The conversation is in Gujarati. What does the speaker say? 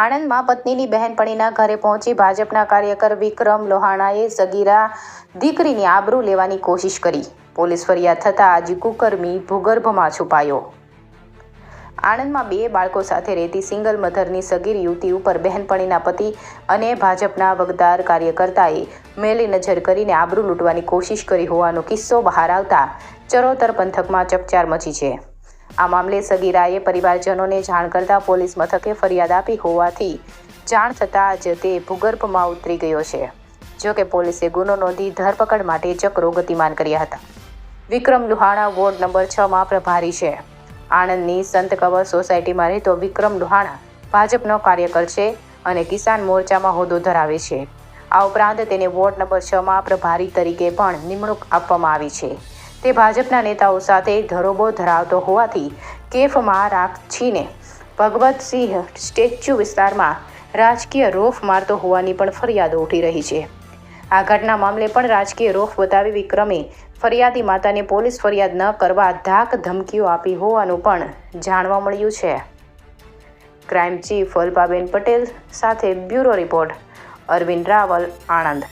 આણંદમાં પત્નીની બહેનપણીના ઘરે પહોંચી ભાજપના કાર્યકર વિક્રમ લોહાણાએ સગીરા દીકરીની આબરૂ લેવાની કોશિશ કરી. પોલીસ ફરિયાદ થતાં આજી કુકર્મી ભૂગર્ભમાં છુપાયો. આણંદમાં 2 બાળકો સાથે રહેતી સિંગલ મધરની સગીર યુવતી ઉપર બહેનપણીના પતિ અને ભાજપના વગદાર કાર્યકર્તાએ મેલી નજર કરીને આબરૂ લૂંટવાની કોશિશ કરી હોવાનો કિસ્સો બહાર આવતા ચરોતર પંથકમાં ચકચાર મચી છે. આ મામલે સગીરાએ પરિવારજનોને જાણ કરતા પોલીસ મથકે ફરિયાદ આપી હોવાથી જાણ થતાં જ તે ભૂગર્ભમાં ઉતરી ગયો છે. જોકે પોલીસે ગુનો નોંધી ધરપકડ માટે ચક્રો ગતિમાન કર્યા હતા. વિક્રમ લુહાણા વોર્ડ નંબર 6માં પ્રભારી છે. આણંદની સંત કવર સોસાયટીમાં રહેતો વિક્રમ લુહાણા ભાજપનો કાર્યકર છે અને કિસાન મોરચામાં હોદ્દો ધરાવે છે. આ ઉપરાંત તેને વોર્ડ નંબર 6માં પ્રભારી તરીકે પણ નિમણૂક આપવામાં આવી છે. તે ભાજપના નેતાઓ સાથે ધરોબો ધરાવતો હોવાથી કેફમાં રાખીને ભગવતસિંહ સ્ટેચ્યુ વિસ્તારમાં રાજકીય રોફ મારતો હોવાની પણ ફરિયાદો ઉઠી રહી છે. આ ઘટના મામલે પણ રાજકીય રોફ બતાવી વિક્રમે ફરિયાદી માતાને પોલીસ ફરિયાદ ન કરવા ધાક ધમકીઓ આપી હોવાનું પણ જાણવા મળ્યું છે. ક્રાઇમ ચીફ અલ્પાબેન પટેલ સાથે બ્યુરો રિપોર્ટ અરવિંદ રાવલ, આણંદ.